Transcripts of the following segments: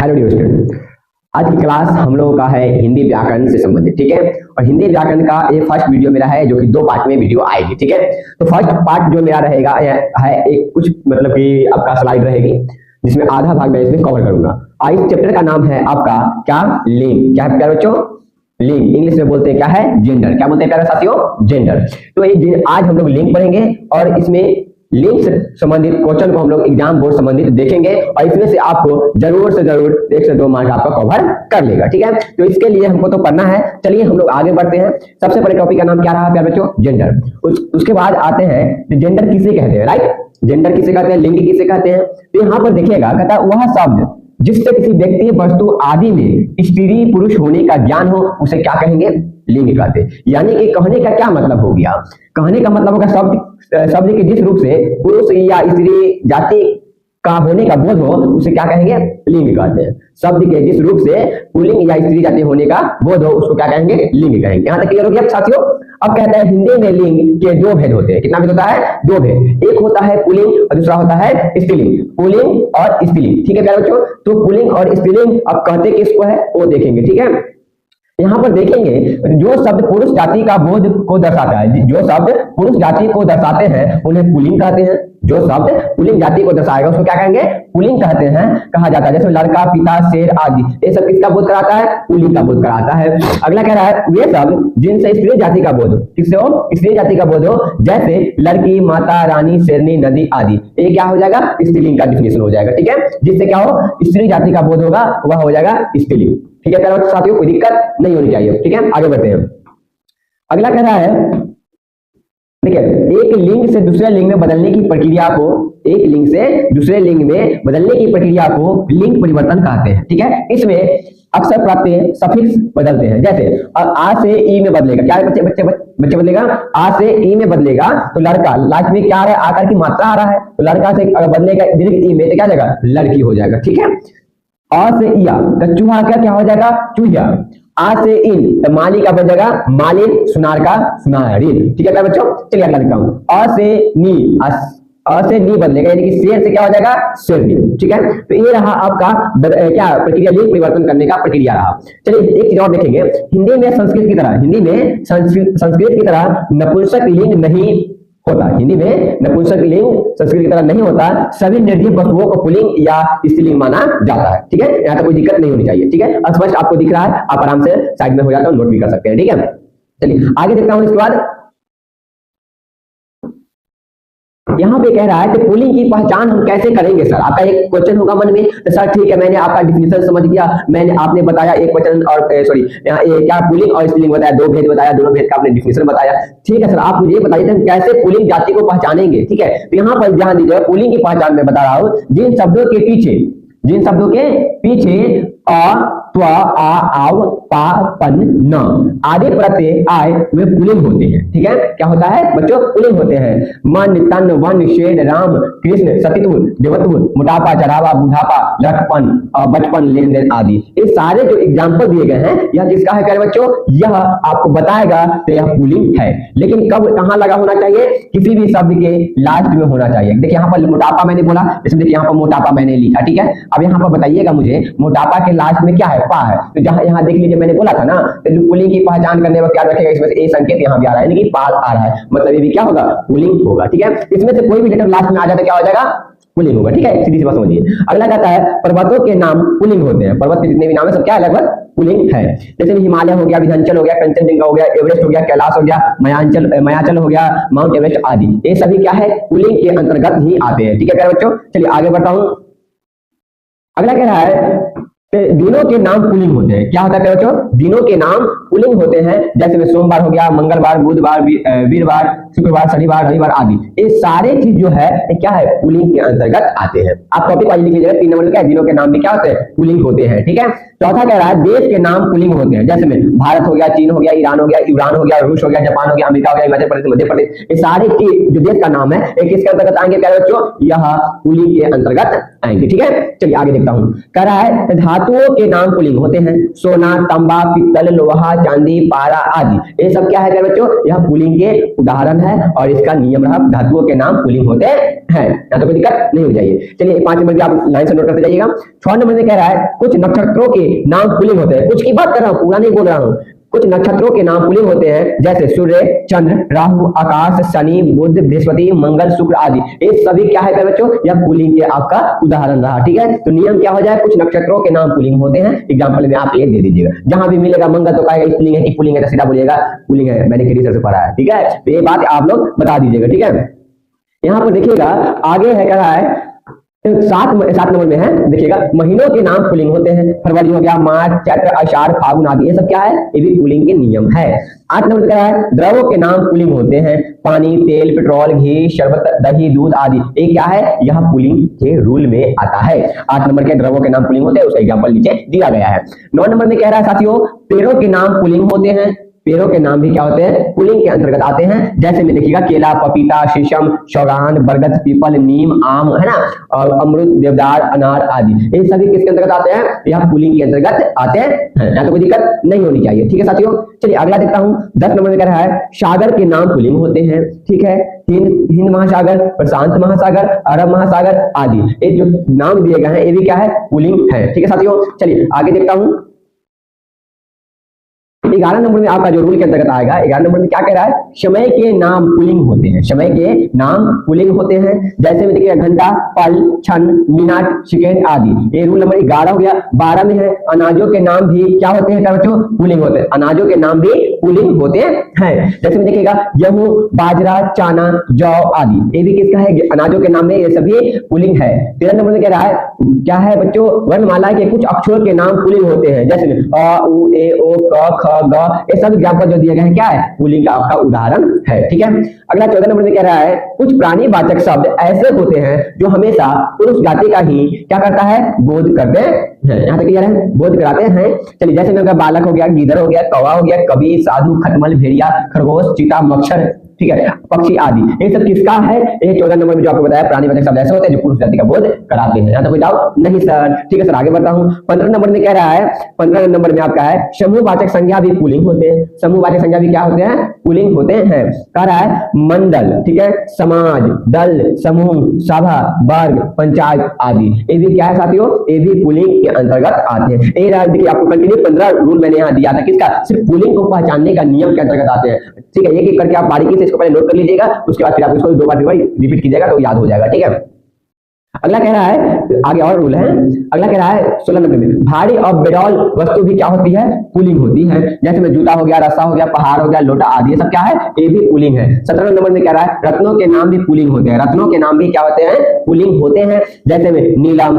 Hello dear student, आज की class हम लोगों का है हिंदी व्याकरण से संबंधित। ठीक है, और हिंदी व्याकरण का ये फर्स्ट वीडियो मेरा है जो कि 2 पार्ट में वीडियो आएगी। ठीक है, तो फर्स्ट पार्ट जो मेरा रहेगा है एक कुछ मतलब कि आपका स्लाइड रहेगी जिसमें आधा भाग मैं इसमें कवर करूंगा। इस चैप्टर का नाम है आपका क्या, लिंग। क्या है प्यारे बच्चों? लिंग। इंग्लिश में बोलते हैं क्या है, जेंडर। क्या बोलते हैं प्यारे साथियों? जेंडर। तो ये आज हम लोग लिंग पढ़ेंगे और इसमें लिंग से संबंधित क्वेश्चन को हम लोग एग्जाम बोर्ड संबंधित देखेंगे और इसमें से आपको जरूर से जरूर 1 से 2 मार्क आपका कवर कर लेगा। ठीक है, तो इसके लिए हमको तो पढ़ना है। चलिए हम लोग आगे बढ़ते हैं। सबसे पहले टॉपिक का नाम क्या रहा प्यारे बच्चों? जेंडर। उसके बाद आते हैं जेंडर किसे कहते हैं, राइट? जेंडर किसे कहते हैं, लिंग किसे कहते हैं? तो यहाँ पर देखिएगा, कहता है वह शब्द जिससे किसी व्यक्ति वस्तु आदि में स्त्री पुरुष होने का ज्ञान हो उसे क्या कहेंगे? लिंग कहते हैं। यानी कि कहने का क्या मतलब हो गया? कहने का मतलब होगा शब्द के जिस रूप से पुरुष या स्त्री जाति का होने का बोध हो उसे क्या कहेंगे? लिंग कहते हैं। शब्द के जिस रूप से पुल्लिंग या स्त्री जाति होने का बोध हो उसको क्या कहेंगे? लिंग कहेंगे। यहाँ तक क्लियर हो गया साथियों? अब कहते हैं हिंदी में लिंग के 2 भेद होते हैं। कितना भेद होता है? 2 भेद। एक होता है पुल्लिंग और दूसरा होता है स्त्रीलिंग। पुल्लिंग और स्त्रीलिंग। ठीक है प्यारे बच्चों, तो पुल्लिंग और स्त्रीलिंग अब कहते किसको है वो देखेंगे। ठीक है, यहाँ पर देखेंगे जो शब्द पुरुष जाति का बोध को दर्शाता है, जो शब्द पुरुष जाति को दर्शाते हैं उन्हें पुल्लिंग कहते हैं। जो शब्द पुल्लिंग जाति को दर्शाएगा उसको क्या कहेंगे? पुल्लिंग कहते हैं, कहा जाता है। जैसे लड़का, पिता, शेर आदि, ये सब किसका बोध कराता है? पुल्लिंग का बोध कराता है। अगला कह रहा है वे शब्द जिनसे स्त्री जाति का बोध हो। किससे हो? स्त्री जाति का बोध हो, जैसे लड़की, माता, रानी, शेरनी, नदी आदि। ये क्या हो जाएगा? स्त्रीलिंग का डिफिनेशन हो जाएगा। ठीक है, जिससे क्या हो? स्त्री जाति का बोध होगा वह हो जाएगा स्त्रीलिंग। ठीक है प्यारे बच्चों साथियों, कोई दिक्कत नहीं होनी चाहिए। ठीक है, आगे बढ़ते हैं। अगला कह रहा है देखिए, एक लिंग से दूसरे लिंग में बदलने की प्रक्रिया को, एक लिंग से दूसरे लिंग में बदलने की प्रक्रिया को लिंग परिवर्तन कहते हैं। ठीक है, इसमें अक्सर प्रत्यय सफिक्स बदलते हैं। जैसे आ से ई में बदलेगा। क्या है बच्चे बच्चे बच्चे बदलेगा? आ से ई में बदलेगा तो लड़का, लास्ट में क्या आ रहा है? आकार की मात्रा आ रहा है तो लड़का से अगर बदलेगा दीर्घ ई में तो क्या जाएगा? लड़की हो जाएगा। ठीक है, आ से इया तो चूहा का क्या हो जाएगा? चूहिया। आ से इन तो माली का बन जाएगा मालिन, सुनार का सुनारिन। ठीक है क्या बच्चों? चलिए अगला लिखता हूं। आ से नी, आ से नी बदलेगा यानी कि शेर से क्या हो जाएगा? शेरनी। ठीक है, तो ये रहा आपका क्या प्रक्रिया, लिंग परिवर्तन करने का प्रक्रिया रहा। चलिए एक चीज और देखेंगे। हिंदी में संस्कृत की तरह, हिंदी में संस्कृत की तरह नपुंसक लिंग नहीं होता। हिंदी में नपुंसक लिंग संस्कृत की तरह नहीं होता। सभी निर्जीव वस्तुओं को पुल्लिंग या स्त्रीलिंग माना जाता है। ठीक है, यहाँ तो कोई दिक्कत नहीं होनी चाहिए। ठीक है, स्पष्ट आपको दिख रहा है, आप आराम से साइड में हो जाता है, नोट भी कर सकते हैं। ठीक है, चलिए आगे देखता हूं। इसके बाद यहाँ पे कह रहा है कि पुल्लिंग की पहचान हम कैसे करेंगे सर? आपका एक क्वेश्चन होगा मन में, तो सर ठीक है मैंने आपका डिफिनेशन समझ गया, आपने बताया एक वचन और सॉरी क्या पुल्लिंग और स्त्रीलिंग बताया, 2 भेद बताया, दोनों भेद का आपने डिफिनेशन बताया। ठीक है सर, आप मुझे बताइए हम कैसे पुल्लिंग जाति को पहचानेंगे। ठीक है, तो यहाँ पर ध्यान दीजिए, पुल्लिंग की पहचान में बता रहा हूँ। जिन शब्दों के पीछे अ, त्व, आ, आव, पा, पन, न आदि प्रत्यय आए वे पुल्लिंग होते हैं। ठीक है, क्या होता है बच्चों? पुल्लिंग होते हैं। मन, तन, वन, शेर, राम, कृष्ण, सतीतुल, देवतुल, मोटापा, चढ़ावा, बुढ़ापा, लड़कपन, बचपन, लेन देन आदि। ये सारे जो एग्जाम्पल दिए गए हैं यह किसका है प्यारे बच्चों? यह आपको बताएगा तो यह पुल्लिंग है। लेकिन कब कहाँ लगा होना चाहिए? किसी भी शब्द के लास्ट में होना चाहिए। देखिए यहाँ पर मोटापा मैंने बोला, इसमें देखिए यहाँ पर मोटापा मैंने लिखा। ठीक है, अब यहाँ पर बताइएगा मुझे मोटापा के लास्ट में क्या है? पा है। तो जहां यहाँ देख लीजिए मैंने बोला था ना, तो पुल्लिंग की पहचान करने में क्या रखेगा? इसमें से ए संकेत यहाँ भी आ रहा है, यानी कि पाल आ रहा है, मतलब ये भी क्या होगा? पुल्लिंग होगा। ठीक है, इसमें से कोई भी लेटर लास्ट में आ जाए तो क्या हो जाएगा? पुल्लिंग होगा। ठीक है, सीधी सी बात समझिए। अगला कहता है पर्वतों के नाम पुल्लिंग होते हैं। पर्वत के जितने भी नाम है सब क्या है? लगभग पुल्लिंग है। जैसे हिमालय हो गया, विंध्याचल हो गया, कंचनजंगा हो गया, एवरेस्ट हो गया, कैलाश हो गया, मायाचल हो गया, माउंट एवरेस्ट आदि, ये सभी क्या है? पुल्लिंग के अंतर्गत ही आते हैं। ठीक है प्यारे बच्चों, चलिए आगे बढ़ता हूं। अगला कह रहा है दिनों के नाम पुल्लिंग होते हैं। क्या होता है बच्चों? दिनों के नाम पुल्लिंग होते हैं। जैसे में सोमवार हो गया, मंगलवार, बुधवार, वीरवार, शुक्रवार, शनिवार, रविवार आदि। ये सारे चीज जो है क्या है? पुल्लिंग के अंतर्गत आते हैं। आप टॉपिक वाइज लिख लीजिएगा। 3 नंबर का दिनों के नाम भी क्या होते हैं? पुल्लिंग होते हैं। ठीक है, चौथा कह रहा है देश के नाम पुल्लिंग होते हैं। जैसे में भारत हो गया, चीन हो गया, ईरान हो गया, ईरान हो गया, रूस हो गया, जापान हो गया, अमेरिका हो गया, हिमाचल प्रदेश, मध्य प्रदेश, ये सारे जो देश का नाम है ये किसके अंतर्गत आएंगे प्यारे बच्चों? यह पुल्लिंग के अंतर्गत आएंगे। ठीक है, चलिए आगे देखता हूं। कह रहा है धातुओं के नाम पुल्लिंग होते हैं। सोना, तांबा, पित्तल, लोहा, चांदी, पारा आदि, ये सब क्या है प्यारे बच्चों, यह पुल्लिंग के उदाहरण है और इसका नियम रहा धातुओं के नाम पुल्लिंग होते हैं, या तो कोई दिक्कत नहीं हो जाइए। चलिए 5 नंबर भी आप लाइन से नोट करते जाइएगा। 6 नंबर में कह रहा है कुछ नक्षत्रों के नाम पुल्लिंग होते हैं, कुछ की बात कर रहा हूं, पूरा नहीं बोल रहा हूं। कुछ नक्षत्रों के नाम पुल्लिंग होते हैं जैसे सूर्य, चंद्र, राहु, आकाश, शनि, बुध, बृहस्पति, मंगल, शुक्र आदि, ये सभी क्या है बच्चों, यह पुल्लिंग के आपका उदाहरण रहा। ठीक है, तो नियम क्या हो जाए, कुछ नक्षत्रों के नाम पुल्लिंग होते हैं, एग्जांपल में आप ये दे दीजिएगा। जहां भी मिलेगा मंगल तो कहेगा स्त्रीलिंग है कि पुल्लिंग है, तो सीधा बोलिएगा पुल्लिंग है, मैंने किसी से पढ़ा है। ठीक है, तो ये बात आप लोग बता दीजिएगा। ठीक है, यहाँ पर देखिएगा आगे है, कह रहा है 7 नंबर में है, देखिएगा महीनों के नाम पुल्लिंग होते हैं, फरवरी हो गया, मार्च, चैत्र, आषाढ़, फागुन आदि, ये सब क्या है, ये भी पुल्लिंग के नियम है। 8 नंबर क्या है, द्रवों के नाम पुल्लिंग होते हैं, पानी, तेल, पेट्रोल, घी, शरबत, दही, दूध आदि, ये क्या है, यह पुल्लिंग के रूल में आता है। 8 नंबर के द्रवों के नाम पुल्लिंग होते हैं, उसका एग्जांपल नीचे दिया गया है। 9 नंबर में कह रहा है साथियों पेड़ों के नाम पुल्लिंग होते हैं, पेड़ों के नाम भी क्या होते हैं, पुल्लिंग के अंतर्गत आते हैं। जैसे में देखिएगा केला, पपीता, शीशम, सौगान, बरगद, पीपल, नीम, आम, है ना, और अमरूद, देवदार, अनार आदि, ये सभी किसके अंतर्गत आते हैं, यह पुल्लिंग के अंतर्गत आते हैं, या तो कोई दिक्कत नहीं होनी चाहिए। ठीक है साथियों, चलिए अगला देखता हूं। 10 नंबर में कह रहा है सागर के नाम पुल्लिंग होते हैं। ठीक है, हिंद महासागर, प्रशांत महासागर, अरब महासागर आदि, ये जो नाम दिए गए हैं ये भी क्या है, पुल्लिंग है। ठीक है साथियों, चलिए आगे देखता हूं। 11 नंबर में आपका जो रूल के अंतर्गत आएगा, 11 नंबर में क्या कह रहा है, समय के नाम पुल्लिंग होते हैं, समय के नाम पुल्लिंग होते हैं। जैसे में देखिए घंटा, पल, क्षण, मिनट, सेकंड आदि, ये रूल नंबर 11 हो गया। 12 में है अनाजों के नाम भी क्या होते हैं बच्चों, पुल्लिंग होते हैं, अनाजों के नाम भी पुल्लिंग होते हैं। जैसे में देखिएगा गेहूं, बाजरा, चना, जौ आदि, ये भी किसका है, अनाजों के नाम में ये सभी पुल्लिंग है। 13 नंबर में कह रहा है क्या है बच्चों, वर्णमाला के कुछ अक्षरों के नाम पुल्लिंग होते हैं, जैसे अ, उ, ए, ओ, क, ख, ग, ये सब एग्जांपल जो दिए गए हैं क्या है, पुल्लिंग का आपका उदाहरण है। ठीक है, अगला 14 नंबर में कह रहा है कुछ प्राणीवाचक शब्द ऐसे होते हैं जो हमेशा पुरुष जाति का ही क्या करता है, बोध करते हैं। यहाँ तक क्लियर है, बोध कराते हैं। चलिए जैसे में बालक हो गया, गीदड़ हो गया, कौवा हो गया, कबीर, साधु, खटमल, भेड़िया, खरगोश, चीता, मच्छर, ठीक है, पक्षी आदि, ये सब किसका है, ये 14 नंबर में जो आपको बताया प्राणीवाचक शब्द ऐसे होते हैं जो पुरुष जाति का बोध कराते हैं। यहाँ तो कोई डाउट नहीं सर। ठीक है सर, आगे बढ़ता हूँ। 15 नंबर में कह रहा है, 15 नंबर में आपका है समूहवाचक संज्ञा भी पुल्लिंग होते हैं। समूहवाचक संज्ञा भी क्या होते हैं, पुल्लिंग होते हैं। कह रहा है मंडल, ठीक है, समाज, दल, समूह, सभा, वर्ग, पंचायत आदि, ये भी क्या है साथियों, ये भी पुल्लिंग के अंतर्गत आते हैं। ये देखिए आपको कंटिन्यू 15 रूल मैंने यहाँ दिया था, किसका, सिर्फ पुल्लिंग को पहचानने का नियम के अंतर्गत आते हैं। ठीक है, एक एक करके आप बारीकी से इसको पहले नोट कर लीजिएगा, उसके बाद फिर आप इसको 2 बार रिपीट कीजिएगा तो याद हो जाएगा। ठीक है, अगला कह रहा है, आगे और रूल है। अगला कह रहा है 16 नंबर में भारी और बेडौल वस्तु भी क्या होती है, पुल्लिंग होती है। जैसे में जूता हो गया, रस्सा हो गया, पहाड़ हो गया, लोटा आदि, ये सब क्या है, ये भी पुल्लिंग है। 17 नंबर में कह रहा है रत्नों के नाम भी पुल्लिंग होते हैं। रत्नों के नाम भी क्या होते हैं, पुल्लिंग होते हैं। जैसे में नीलम,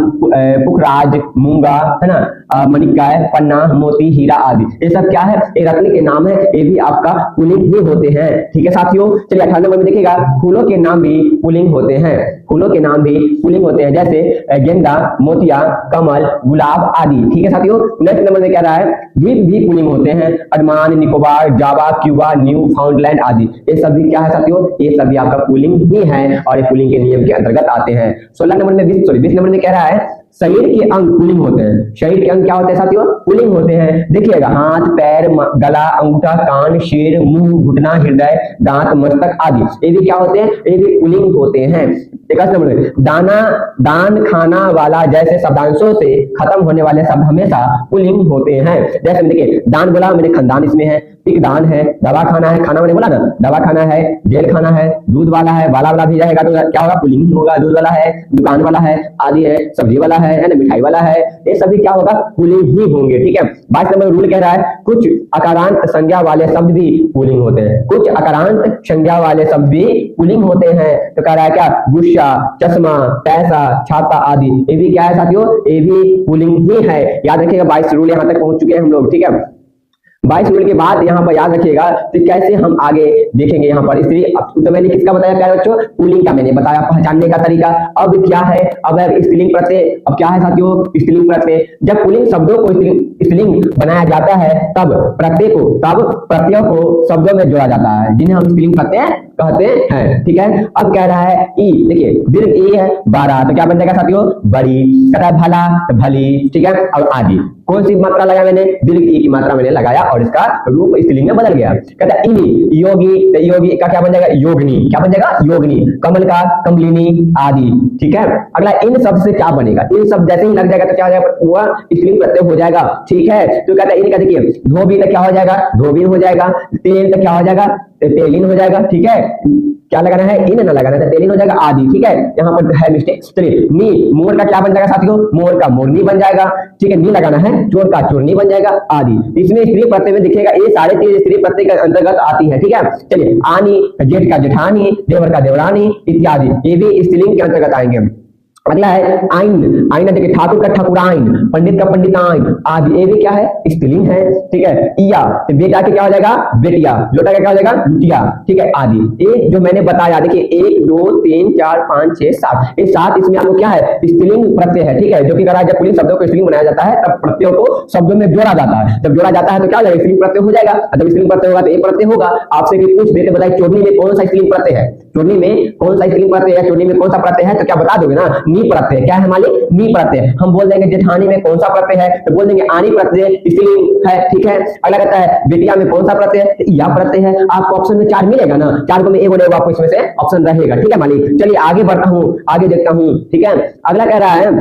पुखराज, मूंगा, है ना, मणिकाय, पन्ना, मोती, हीरा आदि, ये सब क्या है, ये रत्न के नाम है, ये भी आपका पुल्लिंग ही होते हैं। ठीक है साथियों, चलिए 18 नंबर में देखिएगा फूलों के नाम भी पुल्लिंग होते हैं। फूलों के नाम भी पुल्लिंग होते हैं, जैसे गेंदा, मोतिया, कमल, गुलाब आदि। ठीक है साथियों, नेक्स्ट नंबर में कह रहा है द्वीप भी पुल्लिंग होते हैं। अंडमान, निकोबार, जावा, क्यूबा, न्यू फाउंडलैंड आदि, ये सभी क्या है साथियों, ये सभी आपका पुल्लिंग ही है और ये पुल्लिंग के नियम के अंतर्गत आते हैं। 16 नंबर में 20 नंबर में कह रहा है शरीर के अंग पुल्लिंग होते हैं। शरीर के अंग क्या होते हैं साथियों, पुल्लिंग होते हैं। देखिएगा हाथ, पैर, गला, अंगूठा, कान, सिर, मुंह, घुटना, हृदय, दांत, मस्तक आदि, ये भी क्या होते हैं, ये भी पुल्लिंग होते हैं। 21 नंबर में दाना, दान, खाना वाला जैसे शब्दांशों से खत्म होने वाले शब्द हमेशा पुल्लिंग होते हैं। जैसे देखिए दान बोला मैंने, खानदान इसमें है, एक दान है, दवा खाना है, खाना मैंने बोला ना, दवा खाना है, जेल खाना है, दूध वाला है, वाला भी रहेगा तो क्या होगा, पुल्लिंग ही होगा। दूध वाला है, दुकान वाला है आदि है, सब्जी वाला है ना, मिठाई वाला है, ये सभी क्या होगा, पुल्लिंग ही होंगे। ठीक है, 22 नंबर रूल कह रहा है कुछ अकारांत संज्ञा वाले शब्द भी पुल्लिंग होते हैं। कुछ अकारांत संज्ञा वाले शब्द भी पुल्लिंग होते हैं। तो कह रहा है क्या, गुस्सा, चश्मा, पैसा, छाता आदि, ये भी क्या है साथियों, ये भी पुल्लिंग ही है। याद रखिएगा 22 रूल यहाँ तक पहुंच चुके हैं हम लोग। ठीक है, 22 मिनट के बाद यहाँ पर याद रखिएगा तो कैसे हम आगे देखेंगे। यहाँ पर स्त्री, तो मैंने किसका बताया प्यारे बच्चों, पुल्लिंग का मैंने बताया, पहचानने का तरीका। अब क्या है, अब स्त्रीलिंग प्रत्यय, अब क्या है साथियों, स्त्रीलिंग प्रत्यय। जब पुल्लिंग शब्दों को स्त्रीलिंग बनाया जाता है तब प्रत्ययों को शब्दों में जोड़ा जाता है, जिन्हें हम स्त्रीलिंग प्रत्यय कहते हैं। ठीक है, अब कह रहा है ई, देखिए दीर्घ ई है 12, तो क्या बन जाएगा साथियों, बड़ी। कहता है भला, भली, ठीक है, और आदि। कौन सी मात्रा लगाया मैंने, दीर्घ ई की मात्रा मैंने लगाया और इसका रूप स्त्रीलिंग में बदल गया। कहता है इनी, योगी, योगी का क्या बन जाएगा, योगिनी, क्या बन जाएगा, योगिनी। कमल का कमलिनी आदि। ठीक है, अगला इन शब्द से क्या बनेगा, इन शब्द जैसे ही लग जाएगा तो क्या हो जाएगा, वह स्त्रीलिंग प्रत्यय हो जाएगा। ठीक है, तो कहता है इन का देखिए, धोबी तो क्या हो जाएगा, धोबीन हो जाएगा, तेल तो क्या हो जाएगा, तेलिन हो जाएगा। ठीक है, क्या लगाना है, इन ना लगाना है, तेलिन हो जाएगा आदि। ठीक है, यहाँ पर है मिस्टेक। चलिए नी, मोर का क्या बन जाएगा साथियों, मोर का मोरनी बन जाएगा। ठीक है, नी लगाना है, चोर का चोरनी बन जाएगा आदि। इसमें स्त्री प्रत्यय में दिखेगा, ये सारे चीज स्त्री प्रत्यय के अंतर्गत आती है। ठीक है, चलिए आनी, जेठ का जेठानी, देवर का देवरानी इत्यादि, ये भी स्त्रीलिंग के अंतर्गत आएंगे। अगला है आइन, आइन देखिए, ठाकुर का ठाकुराइन, पंडित का पंडिताइन आदि, ये भी क्या है, स्त्रीलिंग है। ठीक है, इया, तो बेटा के क्या हो जाएगा, बेटिया, लोटा का क्या हो जाएगा, लुटिया। ठीक है, आदि। ये जो मैंने बताया देखिए 1 2 3 4 5 6 7, ये 7 इसमें आपको क्या है, स्त्रीलिंग प्रत्यय है। ठीक है, जो कि करा जब पुल्लिंग शब्दों को स्त्रीलिंग बनाया जाता है तब प्रत्ययों को शब्दों में जोड़ा जाता है। जब जोड़ा जाता है तो क्या हो जाएगा, स्त्रीलिंग प्रत्यय हो जाएगा। जब स्त्रीलिंग प्रत्यय होगा तो ये प्रत्यय होगा। आपसे भी पूछ देते बताइए चोरनी में कौन सा स्त्रीलिंग प्रत्यय है, चोरनी में कौन सा स्त्रीलिंग प्रत्यय है, चोरनी में कौन सा प्रत्यय है, तो क्या बता दोगे ना, नी प्रत्यय। क्या है मालिक, नी प्रत्यय। हम बोल देंगे जेठानी में कौन सा प्रत्यय है, तो बोल देंगे आनी प्रत्यय, स्त्रीलिंग है। ठीक है, अगला कहता है बेटिया में कौन सा प्रत्यय है, या प्रत्यय है। आपको ऑप्शन में 4 मिलेगा ना, 4 को में 1 बोलेगा, आपको इसमें से ऑप्शन रहेगा। ठीक है मालिक, चलिए आगे बढ़ता हूं, आगे देखता हूं। ठीक है, अगला कह रहा है,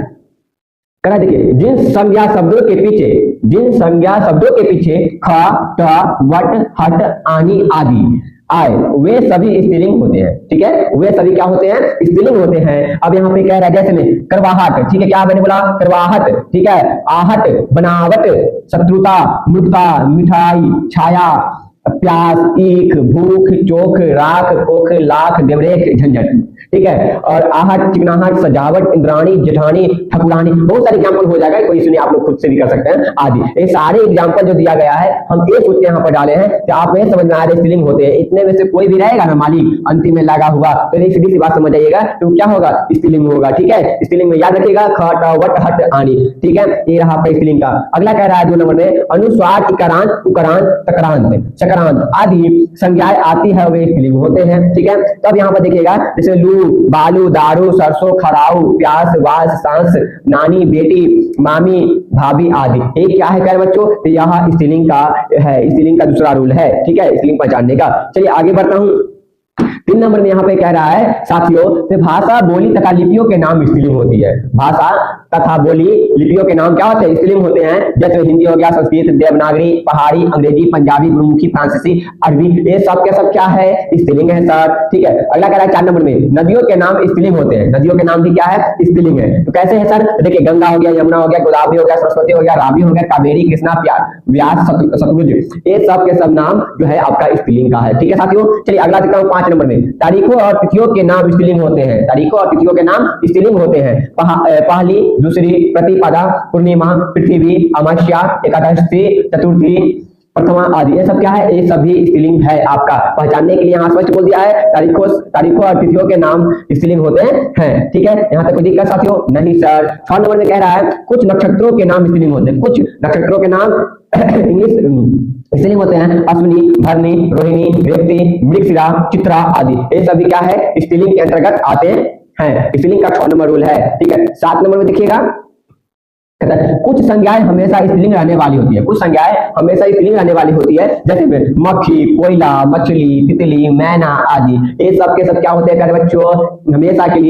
कह देखिए, जिन संज्ञा शब्दों के पीछे, जिन संज्ञा शब्दों के पीछे ख, ट, वट, हट, आनी आदि आए, वे सभी स्त्रीलिंग होते हैं। ठीक है, वे सभी क्या होते हैं, स्त्रीलिंग होते हैं। अब यहाँ पे कह रहा है जैसे में करवाहट। ठीक है, क्या मैंने बोला, करवाहट। ठीक है, आहट, बनावट, शत्रुता, मृगता, मिठाई, छाया, प्यास, ईख, भूख, चोख, राख, कोख, लाख, देवरेख, झंझट। ठीक है, और आहट, चिकनाहट, सजावट, इंद्राणी, जेठानी, ठकुरानी, बहुत सारे एग्जाम्पल हो जाएगा, कोई सुनिए आप लोग खुद से भी कर सकते हैं आदि। ये सारे एग्जाम्पल जो दिया गया है हम एक सूत्र यहाँ पर डाले हैं, तो आप ये समझ में आ रहे स्त्रीलिंग होते हैं। इतने में से कोई भी रहेगा ना मालिक अंतिम में लगा हुआ, तो ये सीधी सी बात समझ आइएगा, तो क्या होगा, स्त्रीलिंग होगा। ठीक है, स्त्रीलिंग में याद रखिएगा खट, वट, हट, आनी। ठीक है, ये रहा आपका स्त्रीलिंग का। अगला कह रहा है 2 नंबर में, अनुस्वार, इकारांत, उकारांत, तकारांत, चक्रांत आदि संज्ञाएं आती है, वे स्त्रीलिंग होते हैं। ठीक है, तब यहाँ पर देखिएगा जैसे लू, बालू, दारू, सरसों, खराऊ, प्यास, वास, सांस, नानी, बेटी, मामी, भाभी आदि, ये क्या है कह बच्चों, तो यहाँ स्त्रीलिंग का है, स्त्रीलिंग का दूसरा रूल है। ठीक है, स्त्रीलिंग पहचानने का। चलिए आगे बढ़ता हूँ। 3 नंबर में यहाँ पे कह रहा है साथियों, तो भाषा, बोली तथा लिपियों के नाम स्त्रीलिंग होती है। भाषा तथा बोली लिपियों के नाम क्या होते हैं, स्त्रीलिंग होते हैं। जैसे हिंदी हो गया, संस्कृत, देवनागरी, पहाड़ी, अंग्रेजी, पंजाबी, गुरुमुखी, फ्रांसीसी, अरबी, ये सब के सब क्या है, स्त्रीलिंग है सर। ठीक है, अगला कह रहा है 4 नंबर में, नदियों के नाम स्त्रीलिंग होते हैं। नदियों के नाम भी क्या है, स्त्रीलिंग है। तो कैसे है सर, देखिए गंगा हो गया, यमुना हो गया, गोदावरी हो गया, सरस्वती हो गया, रावी हो गया, कावेरी, कृष्णा, व्यास, सतलुज, ये सब के सब नाम जो है आपका स्त्रीलिंग का है। ठीक है साथियों, चलिए अगला देखता हूँ 5 नंबर में, तारीखों और तिथियों के नाम स्त्रीलिंग होते हैं। तारीखों और तिथियों के नाम स्त्रीलिंग होते हैं। पहली, दूसरी, प्रतिपदा, पूर्णिमा, पृथ्वी, अमावस्या, एकादशी, चतुर्थी, प्रथमा आदि, ये सब क्या है, ये सभी स्त्रीलिंग है। आपका पहचानने के लिए यहाँ स्पष्ट बोल दिया है, तारीखों और तिथियों के नाम स्त्रीलिंग होते हैं। ठीक है, यहाँ तक कोई दिक्कत साथियों नहीं सर। 6 नंबर में कह रहा है, कुछ नक्षत्रों के नाम स्त्रीलिंग होते हैं। कुछ नक्षत्रों के नाम इंग्लिश स्त्रीलिंग होते हैं। अश्विनी, भरणी, रोहिणी, रेवती, मृगशिरा, चित्रा आदि, ये सभी क्या है, स्त्रीलिंग के अंतर्गत आते हैं। स्त्रीलिंग का 6 नंबर रूल है। ठीक है, 7 नंबर में देखिएगा, कुछ संज्ञाएं हमेशा स्त्रीलिंग रहने वाली होती है। कुछ संज्ञाएं हमेशा स्त्रीलिंग रहने वाली होती है, जैसे में मक्खी, कोयला, मछली, तितली, मैना आदि, ये सब के सब क्या होते हैं बच्चों, हमेशा के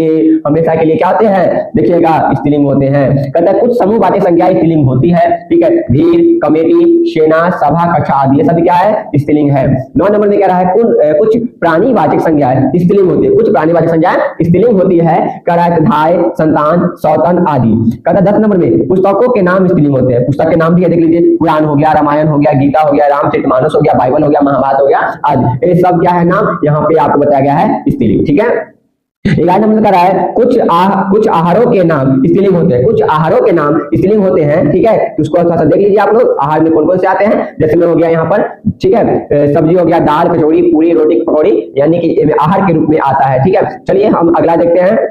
लिए क्या होते हैं, देखिएगा स्त्रीलिंग होते हैं। कहता है कुछ समूहवाची संज्ञाएं स्त्रीलिंग होती है। ठीक है, भीड़, कमेटी, सेना, सभा, कक्षा आदि, ये सभी क्या है, स्त्रीलिंग है। 9 नंबर में कह रहा है कुछ प्राणीवाचक संज्ञाएं स्त्रीलिंग होती है। कुछ प्राणीवाचक संज्ञाएं स्त्रीलिंग होती है, कह रहा है धाय, संतान, सौतन आदि। कहता है 10 नंबर में पुस्तकों के नाम स्त्रीलिंग होते हैं। पुस्तक के नाम भी है, देख लीजिए, पुराण हो गया, रामायण हो गया, गीता हो गया, रामचरितमानस हो गया, बाइबल हो गया, महाभारत हो गया आदि, ये सब क्या है नाम यहाँ पे आपको बताया गया है स्त्रीलिंग। ठीक है, 11 नंबर का रहा है कुछ आहारों के नाम स्त्रीलिंग होते हैं। कुछ आहारों के नाम स्त्रीलिंग होते हैं। ठीक है, तो उसको थोड़ा सा देख लीजिए आप लोग, आहार में कौन कौन से आते हैं, जैसे में हो गया यहाँ पर, ठीक है, सब्जी हो गया, दाल, कचौड़ी, पूरी, रोटी, पकौड़ी, यानी कि आहार के रूप में आता है। ठीक है, चलिए हम अगला देखते हैं।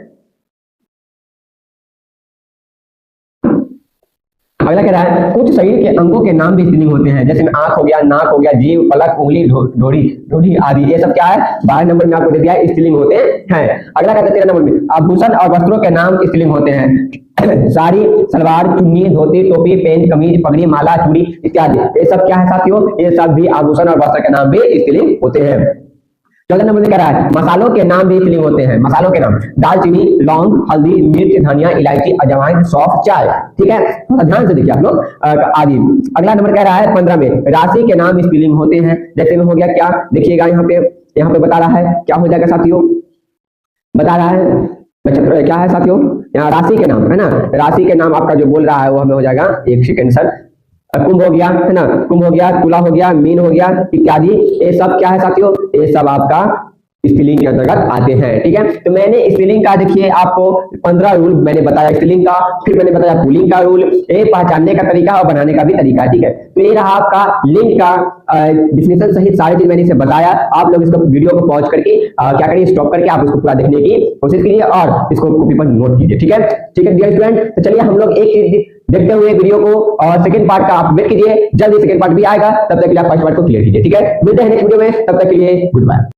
अगला कह रहा है कुछ शरीर के अंगों के नाम भी स्त्रीलिंग होते हैं, जैसे में आंख हो गया, नाक हो गया, जीभ, पलक, उंगली, ढोड़ी आदि, ये सब क्या है 12 नंबर में आपको दे दिया है, स्त्रीलिंग होते हैं। अगला कहते हैं 13 नंबर में आभूषण और वस्त्रों के नाम स्त्रीलिंग होते हैं। साड़ी, सलवार, चुन्नी, धोती, टोपी, पेंट, कमीज, पगड़ी, माला, चूड़ी इत्यादि, ये सब क्या है साथियों, ये सब भी आभूषण और वस्त्र के नाम भी स्त्रीलिंग होते हैं। 14 नंबर में कह रहा है मसालों के नाम भी स्त्रीलिंग होते हैं। मसालों के नाम दालचीनी, लौंग, हल्दी, मिर्च, धनिया, इलायची, अजवाइन, सौंफ, चाय, ठीक है, थोड़ा ध्यान से देखिए आप लोग आदि। अगला नंबर कह रहा है 15 में राशि के नाम स्त्रीलिंग होते हैं, जैसे में हो गया क्या, देखिएगा यहाँ पे बता रहा है क्या हो जाएगा साथियों, बता रहा है नक्षत्र क्या है साथियों, यहाँ राशि के नाम है ना, राशि के नाम आपका जो बोल रहा है वो हमें हो जाएगा, एक सेकंड सर, कुंभ हो गया है ना, कुंभ हो गया, तुला हो गया, मीन हो गया इत्यादि, ये सब क्या है साथियों, ये सब आपका स्त्रीलिंग के अंतर्गत आते हैं। ठीक है, तो मैंने स्त्रीलिंग का देखिए आपको 15 रूल मैंने बताया स्त्रीलिंग का, फिर मैंने बताया पुल्लिंग का रूल, ये पहचानने का तरीका और बनाने का भी तरीका। ठीक है, तो ये रहा आपका लिंग का डिफिनेशन सहित सारी चीज मैंने इसे बताया। आप लोग इसको वीडियो को पॉज करके क्या करिए, स्टॉप करके आप इसको पूरा देखने की कोशिश कीजिए और इसको कॉपी पर नोट कीजिए। ठीक है, ठीक है डियर स्टूडेंट, तो चलिए हम लोग एक चीज देखते हुए वीडियो को, और सेकंड पार्ट का आप वेट कीजिए, जल्दी सेकंड पार्ट भी आएगा, तब तक के लिए आप फर्स्ट पार्ट को क्लियर कीजिए। ठीक है, मिलते हैं नेक्स्ट वीडियो में, तब तक के लिए गुड बाय।